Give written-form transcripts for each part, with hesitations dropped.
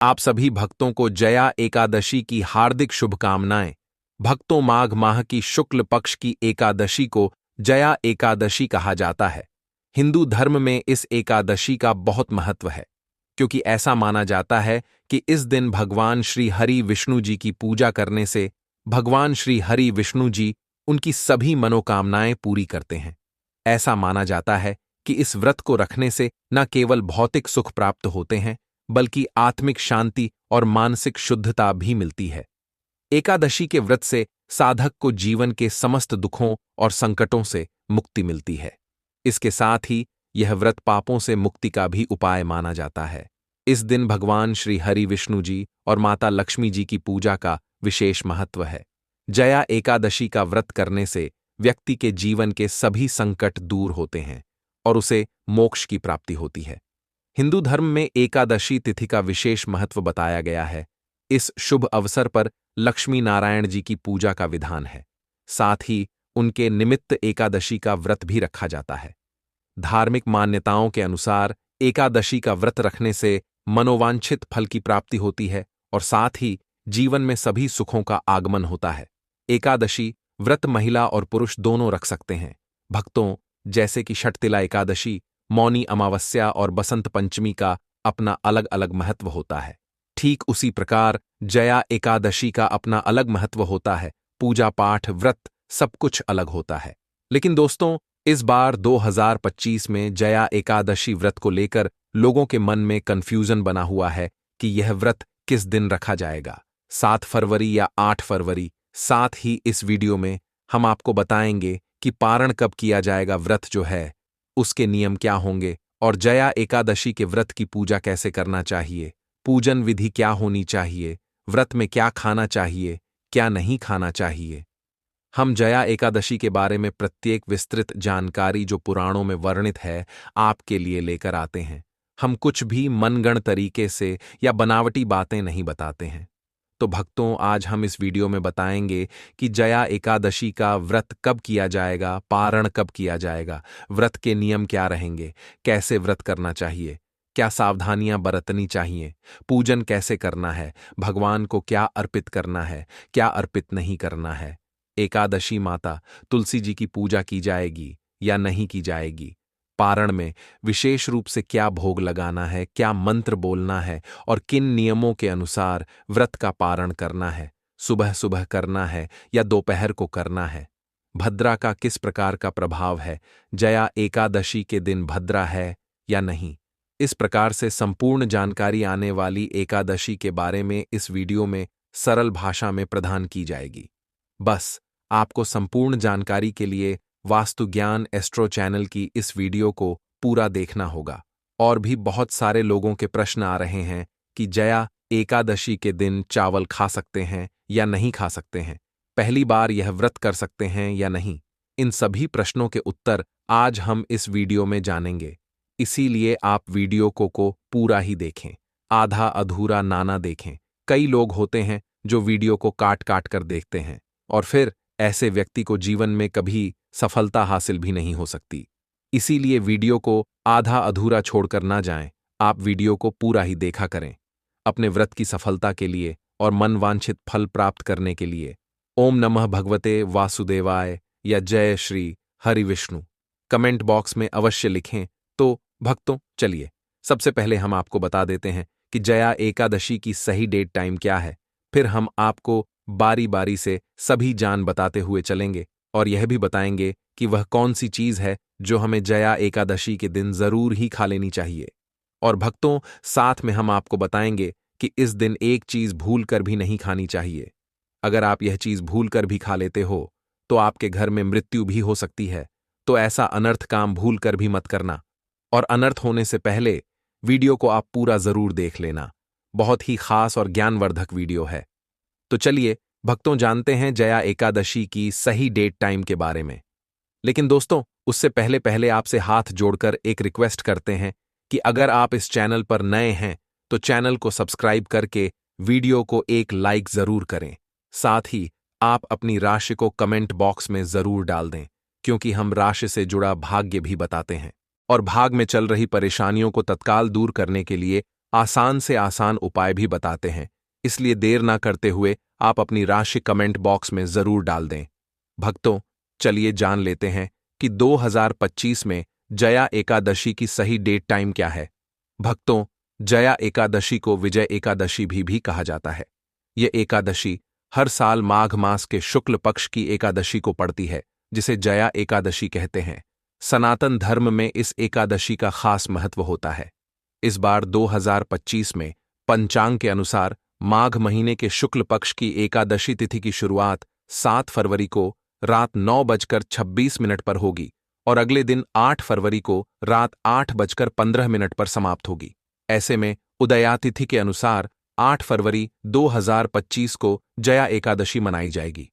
आप सभी भक्तों को जया एकादशी की हार्दिक शुभकामनाएं। भक्तों, माघ माह की शुक्ल पक्ष की एकादशी को जया एकादशी कहा जाता है। हिंदू धर्म में इस एकादशी का बहुत महत्व है, क्योंकि ऐसा माना जाता है कि इस दिन भगवान श्री हरि विष्णु जी की पूजा करने से भगवान श्री हरि विष्णु जी उनकी सभी मनोकामनाएं पूरी करते हैं। ऐसा माना जाता है कि इस व्रत को रखने से न केवल भौतिक सुख प्राप्त होते हैं, बल्कि आत्मिक शांति और मानसिक शुद्धता भी मिलती है। एकादशी के व्रत से साधक को जीवन के समस्त दुखों और संकटों से मुक्ति मिलती है। इसके साथ ही यह व्रत पापों से मुक्ति का भी उपाय माना जाता है। इस दिन भगवान श्री हरि विष्णु जी और माता लक्ष्मी जी की पूजा का विशेष महत्व है। जया एकादशी का व्रत करने से व्यक्ति के जीवन के सभी संकट दूर होते हैं और उसे मोक्ष की प्राप्ति होती है। हिंदू धर्म में एकादशी तिथि का विशेष महत्व बताया गया है। इस शुभ अवसर पर लक्ष्मी नारायण जी की पूजा का विधान है। साथ ही उनके निमित्त एकादशी का व्रत भी रखा जाता है। धार्मिक मान्यताओं के अनुसार एकादशी का व्रत रखने से मनोवांछित फल की प्राप्ति होती है और साथ ही जीवन में सभी सुखों का आगमन होता है। एकादशी व्रत महिला और पुरुष दोनों रख सकते हैं। भक्तों, जैसे कि षटतिला एकादशी, मौनी अमावस्या और बसंत पंचमी का अपना अलग अलग महत्व होता है, ठीक उसी प्रकार जया एकादशी का अपना अलग महत्व होता है। पूजा पाठ, व्रत सब कुछ अलग होता है। लेकिन दोस्तों, इस बार 2025 में जया एकादशी व्रत को लेकर लोगों के मन में कंफ्यूजन बना हुआ है कि यह व्रत किस दिन रखा जाएगा, 7 फरवरी या 8 फरवरी। साथ ही इस वीडियो में हम आपको बताएंगे कि पारण कब किया जाएगा, व्रत जो है उसके नियम क्या होंगे और जया एकादशी के व्रत की पूजा कैसे करना चाहिए, पूजन विधि क्या होनी चाहिए, व्रत में क्या खाना चाहिए, क्या नहीं खाना चाहिए। हम जया एकादशी के बारे में प्रत्येक विस्तृत जानकारी जो पुराणों में वर्णित है आपके लिए लेकर आते हैं। हम कुछ भी मनगढ़ंत तरीके से या बनावटी बातें नहीं बताते हैं। तो भक्तों, आज हम इस वीडियो में बताएंगे कि जया एकादशी का व्रत कब किया जाएगा, पारण कब किया जाएगा, व्रत के नियम क्या रहेंगे, कैसे व्रत करना चाहिए, क्या सावधानियां बरतनी चाहिए, पूजन कैसे करना है, भगवान को क्या अर्पित करना है, क्या अर्पित नहीं करना है। एकादशी माता तुलसी जी की पूजा की जाएगी या नहीं की जाएगी, पारण में विशेष रूप से क्या भोग लगाना है, क्या मंत्र बोलना है और किन नियमों के अनुसार व्रत का पारण करना है, सुबह सुबह करना है या दोपहर को करना है, भद्रा का किस प्रकार का प्रभाव है, जया एकादशी के दिन भद्रा है या नहीं। इस प्रकार से संपूर्ण जानकारी आने वाली एकादशी के बारे में इस वीडियो में सरल भाषा में प्रदान की जाएगी। बस आपको संपूर्ण जानकारी के लिए वास्तु ज्ञान एस्ट्रो चैनल की इस वीडियो को पूरा देखना होगा। और भी बहुत सारे लोगों के प्रश्न आ रहे हैं कि जया एकादशी के दिन चावल खा सकते हैं या नहीं खा सकते हैं, पहली बार यह व्रत कर सकते हैं या नहीं। इन सभी प्रश्नों के उत्तर आज हम इस वीडियो में जानेंगे। इसीलिए आप वीडियो को पूरा ही देखें, आधा अधूरा ना देखें। कई लोग होते हैं जो वीडियो को काट काट कर देखते हैं और फिर ऐसे व्यक्ति को जीवन में कभी सफलता हासिल भी नहीं हो सकती। इसीलिए वीडियो को आधा अधूरा छोड़कर ना जाएं, आप वीडियो को पूरा ही देखा करें। अपने व्रत की सफलता के लिए और मनवांछित फल प्राप्त करने के लिए ओम नमः भगवते वासुदेवाय या जय श्री हरि विष्णु कमेंट बॉक्स में अवश्य लिखें। तो भक्तों, चलिए सबसे पहले हम आपको बता देते हैं कि जया एकादशी की सही डेट टाइम क्या है। फिर हम आपको बारी बारी से सभी जान बताते हुए चलेंगे और यह भी बताएंगे कि वह कौन सी चीज है जो हमें जया एकादशी के दिन जरूर ही खा लेनी चाहिए। और भक्तों, साथ में हम आपको बताएंगे कि इस दिन एक चीज भूल कर भी नहीं खानी चाहिए। अगर आप यह चीज भूल कर भी खा लेते हो तो आपके घर में मृत्यु भी हो सकती है। तो ऐसा अनर्थ काम भूल कर भी मत करना। और अनर्थ होने से पहले वीडियो को आप पूरा जरूर देख लेना। बहुत ही खास और ज्ञानवर्धक वीडियो है। तो चलिए भक्तों, जानते हैं जया एकादशी की सही डेट टाइम के बारे में। लेकिन दोस्तों, उससे पहले पहले आपसे हाथ जोड़कर एक रिक्वेस्ट करते हैं कि अगर आप इस चैनल पर नए हैं तो चैनल को सब्सक्राइब करके वीडियो को एक लाइक जरूर करें। साथ ही आप अपनी राशि को कमेंट बॉक्स में जरूर डाल दें, क्योंकि हम राशि से जुड़ा भाग्य भी बताते हैं और भाग में चल रही परेशानियों को तत्काल दूर करने के लिए आसान से आसान उपाय भी बताते हैं, इसलिए देर ना करते हुए आप अपनी राशि कमेंट बॉक्स में जरूर डाल दें। भक्तों, चलिए जान लेते हैं कि 2025 में जया एकादशी की सही डेट टाइम क्या है। भक्तों, जया एकादशी को विजय एकादशी भी कहा जाता है। ये एकादशी हर साल माघ मास के शुक्ल पक्ष की एकादशी को पड़ती है, जिसे जया एकादशी कहते हैं। सनातन धर्म में इस एकादशी का खास महत्व होता है। इस बार 2025 में पंचांग के अनुसार माघ महीने के शुक्ल पक्ष की एकादशी तिथि की शुरुआत 7 फरवरी को रात 9:26 पर होगी और अगले दिन 8 फरवरी को रात 8:15 पर समाप्त होगी। ऐसे में उदयातिथि के अनुसार 8 फरवरी 2025 को जया एकादशी मनाई जाएगी।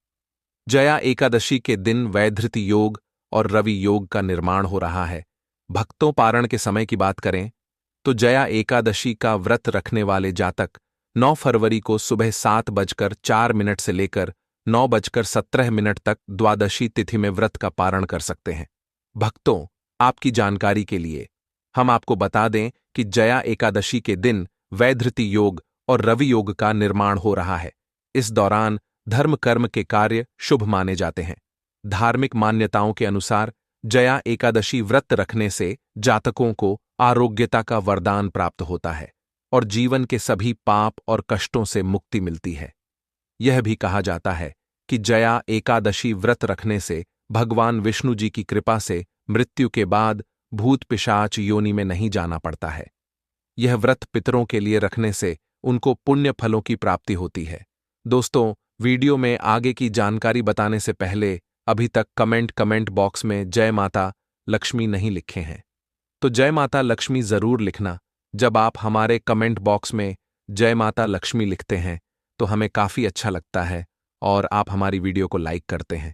जया एकादशी के दिन वैधृति योग और रवि योग का निर्माण हो रहा है। भक्तों, पारण के समय की बात करें तो जया एकादशी का व्रत रखने वाले जातक 9 फरवरी को सुबह 7:04 से लेकर 9:17 तक द्वादशी तिथि में व्रत का पारण कर सकते हैं। भक्तों, आपकी जानकारी के लिए हम आपको बता दें कि जया एकादशी के दिन वैधृति योग और रवि योग का निर्माण हो रहा है। इस दौरान धर्म कर्म के कार्य शुभ माने जाते हैं। धार्मिक मान्यताओं के अनुसार जया एकादशी व्रत रखने से जातकों को आरोग्यता का वरदान प्राप्त होता है और जीवन के सभी पाप और कष्टों से मुक्ति मिलती है। यह भी कहा जाता है कि जया एकादशी व्रत रखने से भगवान विष्णु जी की कृपा से मृत्यु के बाद भूत पिशाच योनि में नहीं जाना पड़ता है। यह व्रत पितरों के लिए रखने से उनको पुण्य फलों की प्राप्ति होती है। दोस्तों, वीडियो में आगे की जानकारी बताने से पहले अभी तक कमेंट बॉक्स में जय माता लक्ष्मी नहीं लिखे हैं तो जय माता लक्ष्मी जरूर लिखना। जब आप हमारे कमेंट बॉक्स में जय माता लक्ष्मी लिखते हैं तो हमें काफी अच्छा लगता है और आप हमारी वीडियो को लाइक करते हैं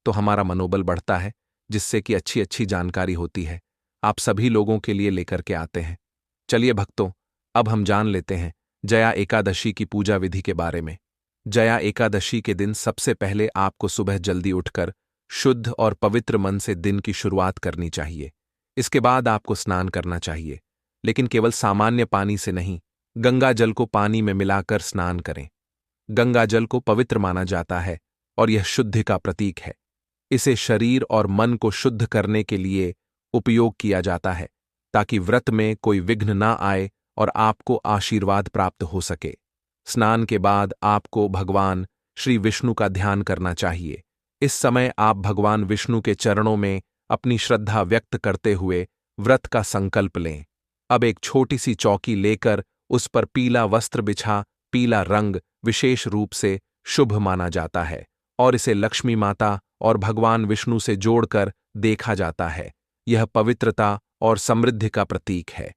तो हमारा मनोबल बढ़ता है, जिससे कि अच्छी अच्छी जानकारी होती है आप सभी लोगों के लिए लेकर के आते हैं। चलिए भक्तों, अब हम जान लेते हैं जया एकादशी की पूजा विधि के बारे में। जया एकादशी के दिन सबसे पहले आपको सुबह जल्दी उठकर शुद्ध और पवित्र मन से दिन की शुरुआत करनी चाहिए। इसके बाद आपको स्नान करना चाहिए, लेकिन केवल सामान्य पानी से नहीं, गंगा जल को पानी में मिलाकर स्नान करें। गंगा जल को पवित्र माना जाता है और यह शुद्धि का प्रतीक है। इसे शरीर और मन को शुद्ध करने के लिए उपयोग किया जाता है ताकि व्रत में कोई विघ्न ना आए और आपको आशीर्वाद प्राप्त हो सके। स्नान के बाद आपको भगवान श्री विष्णु का ध्यान करना चाहिए। इस समय आप भगवान विष्णु के चरणों में अपनी श्रद्धा व्यक्त करते हुए व्रत का संकल्प लें। अब एक छोटी सी चौकी लेकर उस पर पीला वस्त्र बिछा, पीला रंग विशेष रूप से शुभ माना जाता है और इसे लक्ष्मी माता और भगवान विष्णु से जोड़कर देखा जाता है। यह पवित्रता और समृद्धि का प्रतीक है।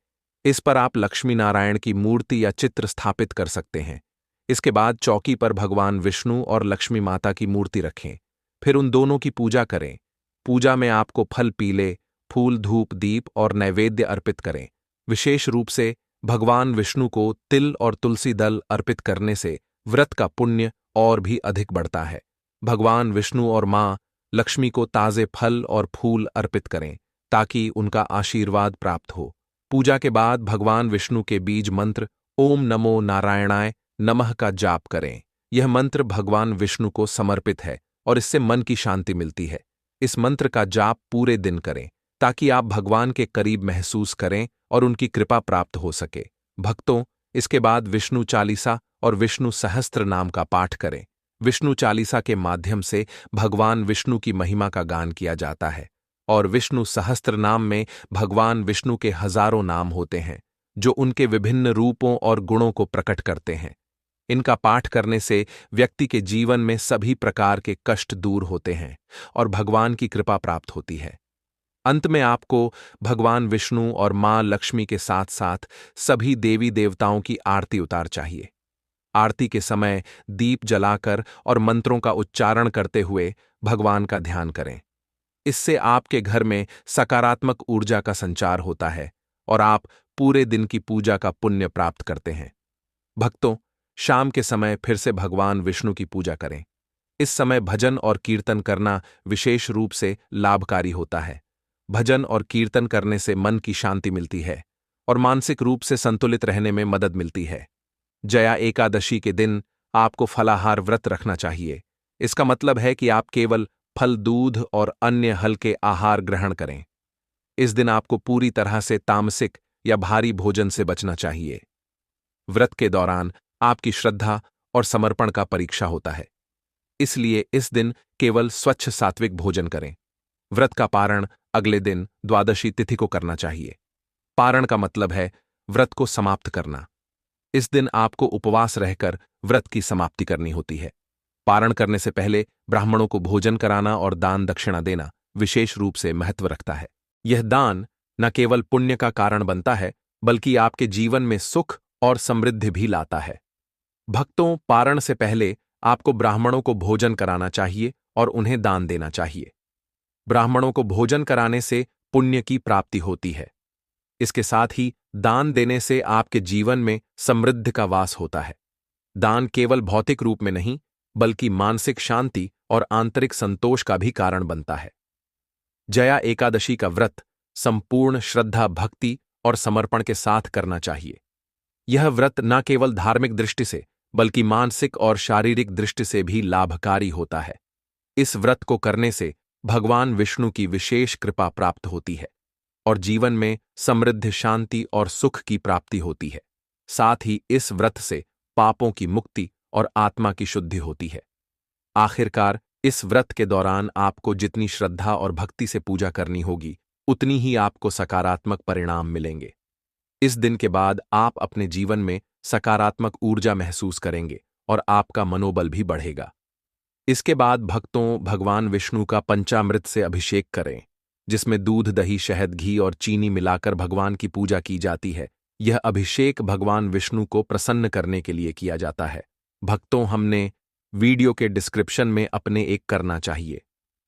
इस पर आप लक्ष्मी नारायण की मूर्ति या चित्र स्थापित कर सकते हैं। इसके बाद चौकी पर भगवान विष्णु और लक्ष्मी माता की मूर्ति रखें, फिर उन दोनों की पूजा करें। पूजा में आपको फल, पीले फूल, धूप, दीप और नैवेद्य अर्पित करें। विशेष रूप से भगवान विष्णु को तिल और तुलसी दल अर्पित करने से व्रत का पुण्य और भी अधिक बढ़ता है। भगवान विष्णु और मां लक्ष्मी को ताजे फल और फूल अर्पित करें ताकि उनका आशीर्वाद प्राप्त हो। पूजा के बाद भगवान विष्णु के बीज मंत्र ओम नमो नारायणाय नमः का जाप करें। यह मंत्र भगवान विष्णु को समर्पित है और इससे मन की शांति मिलती है। इस मंत्र का जाप पूरे दिन करें ताकि आप भगवान के करीब महसूस करें और उनकी कृपा प्राप्त हो सके। भक्तों, इसके बाद विष्णु चालीसा और विष्णु सहस्त्र नाम का पाठ करें। विष्णु चालीसा के माध्यम से भगवान विष्णु की महिमा का गान किया जाता है और विष्णु सहस्त्र नाम में भगवान विष्णु के हजारों नाम होते हैं जो उनके विभिन्न रूपों और गुणों को प्रकट करते हैं। इनका पाठ करने से व्यक्ति के जीवन में सभी प्रकार के कष्ट दूर होते हैं और भगवान की कृपा प्राप्त होती है। अंत में आपको भगवान विष्णु और मां लक्ष्मी के साथ साथ सभी देवी देवताओं की आरती उतार चाहिए। आरती के समय दीप जलाकर और मंत्रों का उच्चारण करते हुए भगवान का ध्यान करें। इससे आपके घर में सकारात्मक ऊर्जा का संचार होता है और आप पूरे दिन की पूजा का पुण्य प्राप्त करते हैं। भक्तों, शाम के समय फिर से भगवान विष्णु की पूजा करें। इस समय भजन और कीर्तन करना विशेष रूप से लाभकारी होता है। भजन और कीर्तन करने से मन की शांति मिलती है और मानसिक रूप से संतुलित रहने में मदद मिलती है। जया एकादशी के दिन आपको फलाहार व्रत रखना चाहिए। इसका मतलब है कि आप केवल फल, दूध और अन्य हल्के आहार ग्रहण करें। इस दिन आपको पूरी तरह से तामसिक या भारी भोजन से बचना चाहिए। व्रत के दौरान आपकी श्रद्धा और समर्पण का परीक्षा होता है, इसलिए इस दिन केवल स्वच्छ सात्विक भोजन करें। व्रत का पारण अगले दिन द्वादशी तिथि को करना चाहिए। पारण का मतलब है व्रत को समाप्त करना। इस दिन आपको उपवास रहकर व्रत की समाप्ति करनी होती है। पारण करने से पहले ब्राह्मणों को भोजन कराना और दान दक्षिणा देना विशेष रूप से महत्व रखता है। यह दान न केवल पुण्य का कारण बनता है, बल्कि आपके जीवन में सुख और समृद्धि भी लाता है। भक्तों, पारण से पहले आपको ब्राह्मणों को भोजन कराना चाहिए और उन्हें दान देना चाहिए। ब्राह्मणों को भोजन कराने से पुण्य की प्राप्ति होती है। इसके साथ ही दान देने से आपके जीवन में समृद्धि का वास होता है। दान केवल भौतिक रूप में नहीं, बल्कि मानसिक शांति और आंतरिक संतोष का भी कारण बनता है। जया एकादशी का व्रत संपूर्ण श्रद्धा, भक्ति और समर्पण के साथ करना चाहिए। यह व्रत न केवल धार्मिक दृष्टि से, बल्कि मानसिक और शारीरिक दृष्टि से भी लाभकारी होता है। इस व्रत को करने से भगवान विष्णु की विशेष कृपा प्राप्त होती है और जीवन में समृद्ध, शांति और सुख की प्राप्ति होती है। साथ ही इस व्रत से पापों की मुक्ति और आत्मा की शुद्धि होती है। आखिरकार, इस व्रत के दौरान आपको जितनी श्रद्धा और भक्ति से पूजा करनी होगी, उतनी ही आपको सकारात्मक परिणाम मिलेंगे। इस दिन के बाद आप अपने जीवन में सकारात्मक ऊर्जा महसूस करेंगे और आपका मनोबल भी बढ़ेगा। इसके बाद भक्तों, भगवान विष्णु का पंचामृत से अभिषेक करें, जिसमें दूध, दही, शहद, घी और चीनी मिलाकर भगवान की पूजा की जाती है। यह अभिषेक भगवान विष्णु को प्रसन्न करने के लिए किया जाता है। भक्तों, हमने वीडियो के डिस्क्रिप्शन में अपने एक करना चाहिए।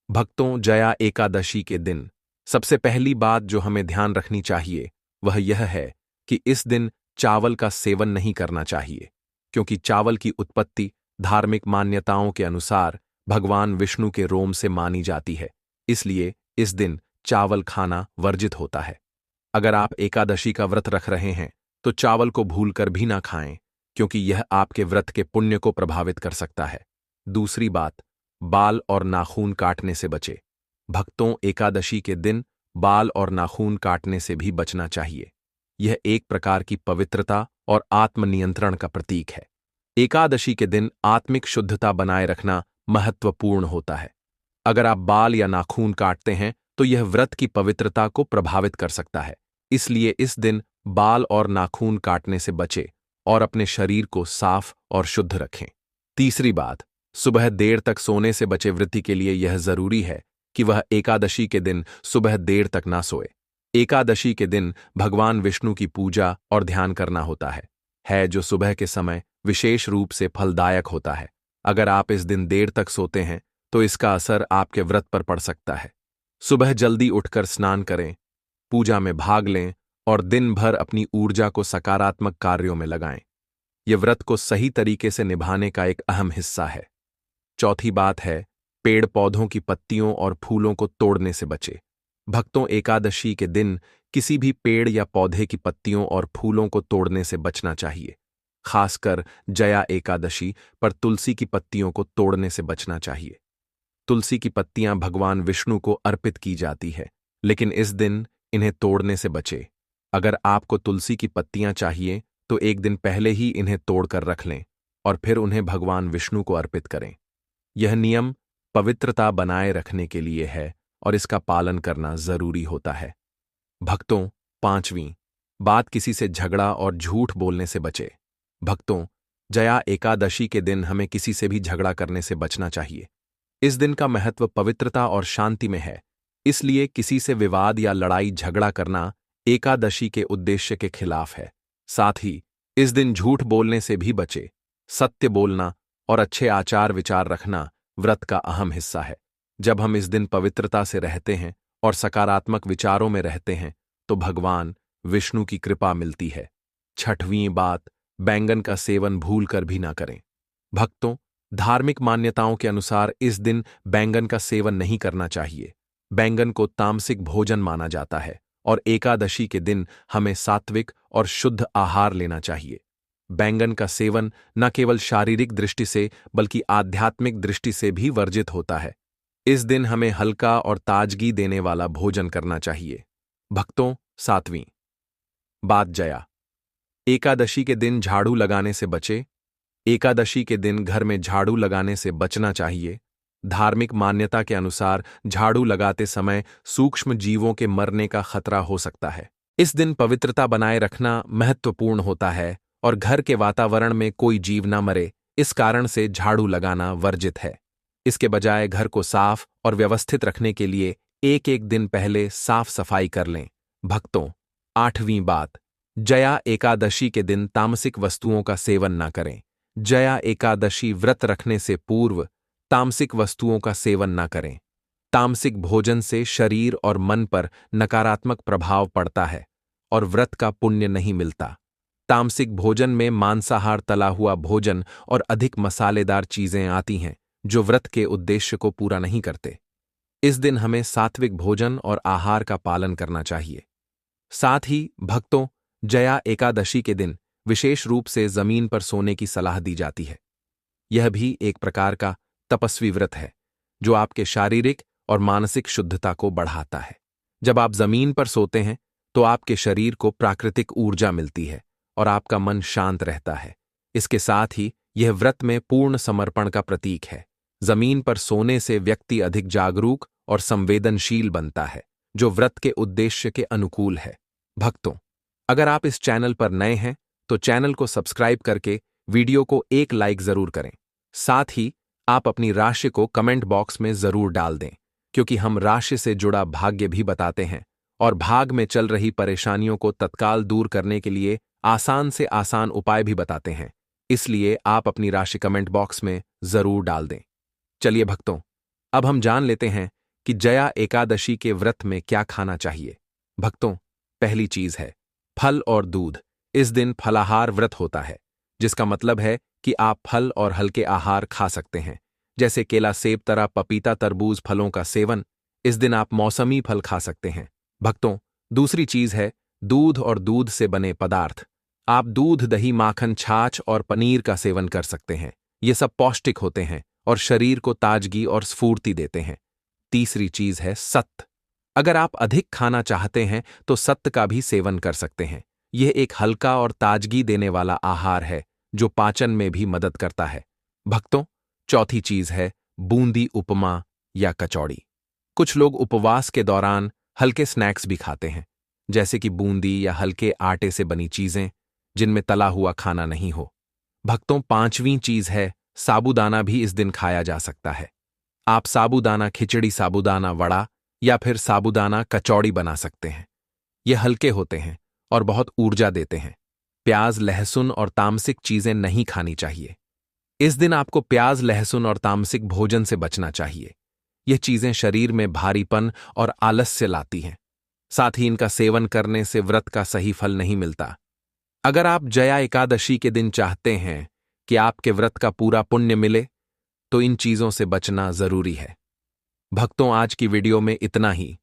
भक्तों, जया एकादशी के दिन सबसे पहली बात जो हमें ध्यान रखनी चाहिए वह यह है कि इस दिन चावल का सेवन नहीं करना चाहिए, क्योंकि चावल की उत्पत्ति धार्मिक मान्यताओं के अनुसार भगवान विष्णु के रोम से मानी जाती है। इसलिए इस दिन चावल खाना वर्जित होता है। अगर आप एकादशी का व्रत रख रहे हैं तो चावल को भूलकर भी ना खाएं, क्योंकि यह आपके व्रत के पुण्य को प्रभावित कर सकता है। दूसरी बात, बाल और नाखून काटने से बचें। भक्तों, एकादशी के दिन बाल और नाखून काटने से भी बचना चाहिए। यह एक प्रकार की पवित्रता और आत्मनियंत्रण का प्रतीक है। एकादशी के दिन आत्मिक शुद्धता बनाए रखना महत्वपूर्ण होता है। अगर आप बाल या नाखून काटते हैं तो यह व्रत की पवित्रता को प्रभावित कर सकता है। इसलिए इस दिन बाल और नाखून काटने से बचें और अपने शरीर को साफ और शुद्ध रखें। तीसरी बात, सुबह देर तक सोने से बचे। व्रती के लिए यह जरूरी है कि वह एकादशी के दिन सुबह देर तक ना सोए। एकादशी के दिन भगवान विष्णु की पूजा और ध्यान करना होता है जो सुबह के समय विशेष रूप से फलदायक होता है। अगर आप इस दिन देर तक सोते हैं तो इसका असर आपके व्रत पर पड़ सकता है। सुबह जल्दी उठकर स्नान करें, पूजा में भाग लें और दिन भर अपनी ऊर्जा को सकारात्मक कार्यों में लगाएं। यह व्रत को सही तरीके से निभाने का एक अहम हिस्सा है। चौथी बात है, पेड़ पौधों की पत्तियों और फूलों को तोड़ने से बचें। भक्तों, एकादशी के दिन किसी भी पेड़ या पौधे की पत्तियों और फूलों को तोड़ने से बचना चाहिए। खासकर जया एकादशी पर तुलसी की पत्तियों को तोड़ने से बचना चाहिए। तुलसी की पत्तियां भगवान विष्णु को अर्पित की जाती है, लेकिन इस दिन इन्हें तोड़ने से बचें। अगर आपको तुलसी की पत्तियां चाहिए तो एक दिन पहले ही इन्हें तोड़कर रख लें और फिर उन्हें भगवान विष्णु को अर्पित करें। यह नियम पवित्रता बनाए रखने के लिए है और इसका पालन करना जरूरी होता है। भक्तों, पांचवीं बात, किसी से झगड़ा और झूठ बोलने से बचें। भक्तों, जया एकादशी के दिन हमें किसी से भी झगड़ा करने से बचना चाहिए। इस दिन का महत्व पवित्रता और शांति में है, इसलिए किसी से विवाद या लड़ाई झगड़ा करना एकादशी के उद्देश्य के खिलाफ है। साथ ही इस दिन झूठ बोलने से भी बचे। सत्य बोलना और अच्छे आचार विचार रखना व्रत का अहम हिस्सा है। जब हम इस दिन पवित्रता से रहते हैं और सकारात्मक विचारों में रहते हैं तो भगवान विष्णु की कृपा मिलती है। छठवीं बात, बैंगन का सेवन भूलकर भी ना करें। भक्तों, धार्मिक मान्यताओं के अनुसार इस दिन बैंगन का सेवन नहीं करना चाहिए। बैंगन को तामसिक भोजन माना जाता है और एकादशी के दिन हमें सात्विक और शुद्ध आहार लेना चाहिए। बैंगन का सेवन न केवल शारीरिक दृष्टि से बल्कि आध्यात्मिक दृष्टि से भी वर्जित होता है। इस दिन हमें हल्का और ताजगी देने वाला भोजन करना चाहिए। भक्तों, 7वीं बात जया। एकादशी के दिन झाड़ू लगाने से बचे। एकादशी के दिन घर में झाड़ू लगाने से बचना चाहिए। धार्मिक मान्यता के अनुसार झाड़ू लगाते समय सूक्ष्म जीवों के मरने का खतरा हो सकता है। इस दिन पवित्रता बनाए रखना महत्वपूर्ण होता है और घर के वातावरण में कोई जीव न मरे, इस कारण से झाड़ू लगाना वर्जित है। इसके बजाय घर को साफ और व्यवस्थित रखने के लिए एक एक दिन पहले साफ सफाई कर लें। भक्तों, 8वीं बात, जया एकादशी के दिन तामसिक वस्तुओं का सेवन न करें। जया एकादशी व्रत रखने से पूर्व तामसिक वस्तुओं का सेवन न करें। तामसिक भोजन से शरीर और मन पर नकारात्मक प्रभाव पड़ता है और व्रत का पुण्य नहीं मिलता। तामसिक भोजन में मांसाहार, तला हुआ भोजन और अधिक मसालेदार चीजें आती हैं जो व्रत के उद्देश्य को पूरा नहीं करते। इस दिन हमें सात्विक भोजन और आहार का पालन करना चाहिए। साथ ही भक्तों, जया एकादशी के दिन विशेष रूप से जमीन पर सोने की सलाह दी जाती है। यह भी एक प्रकार का तपस्वी व्रत है जो आपके शारीरिक और मानसिक शुद्धता को बढ़ाता है। जब आप जमीन पर सोते हैं तो आपके शरीर को प्राकृतिक ऊर्जा मिलती है और आपका मन शांत रहता है। इसके साथ ही यह व्रत में पूर्ण समर्पण का प्रतीक है। जमीन पर सोने से व्यक्ति अधिक जागरूक और संवेदनशील बनता है, जो व्रत के उद्देश्य के अनुकूल है। भक्तों, अगर आप इस चैनल पर नए हैं तो चैनल को सब्सक्राइब करके वीडियो को एक लाइक जरूर करें। साथ ही आप अपनी राशि को कमेंट बॉक्स में जरूर डाल दें, क्योंकि हम राशि से जुड़ा भाग्य भी बताते हैं और भाग में चल रही परेशानियों को तत्काल दूर करने के लिए आसान से आसान उपाय भी बताते हैं। इसलिए आप अपनी राशि कमेंट बॉक्स में जरूर डाल दें। चलिए भक्तों, अब हम जान लेते हैं कि जया एकादशी के व्रत में क्या खाना चाहिए। भक्तों, पहली चीज है फल और दूध। इस दिन फलाहार व्रत होता है, जिसका मतलब है कि आप फल और हल्के आहार खा सकते हैं, जैसे केला, सेब, तरह, पपीता, तरबूज फलों का सेवन। इस दिन आप मौसमी फल खा सकते हैं। भक्तों, दूसरी चीज है दूध और दूध से बने पदार्थ। आप दूध, दही, माखन, छाछ और पनीर का सेवन कर सकते हैं। ये सब पौष्टिक होते हैं और शरीर को ताजगी और स्फूर्ति देते हैं। तीसरी चीज है सत्त। अगर आप अधिक खाना चाहते हैं तो सत्त का भी सेवन कर सकते हैं। यह एक हल्का और ताजगी देने वाला आहार है जो पाचन में भी मदद करता है। भक्तों, चौथी चीज है बूंदी उपमा या कचौड़ी। कुछ लोग उपवास के दौरान हल्के स्नैक्स भी खाते हैं, जैसे कि बूंदी या हल्के आटे से बनी चीजें जिनमें तला हुआ खाना नहीं हो। भक्तों, 5वीं चीज है साबूदाना भी इस दिन खाया जा सकता है। आप साबूदाना खिचड़ी, साबूदाना वड़ा या फिर साबूदाना कचौड़ी बना सकते हैं। ये हल्के होते हैं और बहुत ऊर्जा देते हैं। प्याज, लहसुन और तामसिक चीजें नहीं खानी चाहिए। इस दिन आपको प्याज, लहसुन और तामसिक भोजन से बचना चाहिए। ये चीजें शरीर में भारीपन और आलस्य लाती हैं। साथ ही इनका सेवन करने से व्रत का सही फल नहीं मिलता। अगर आप जया एकादशी के दिन चाहते हैं कि आपके व्रत का पूरा पुण्य मिले तो इन चीजों से बचना जरूरी है। भक्तों, आज की वीडियो में इतना ही।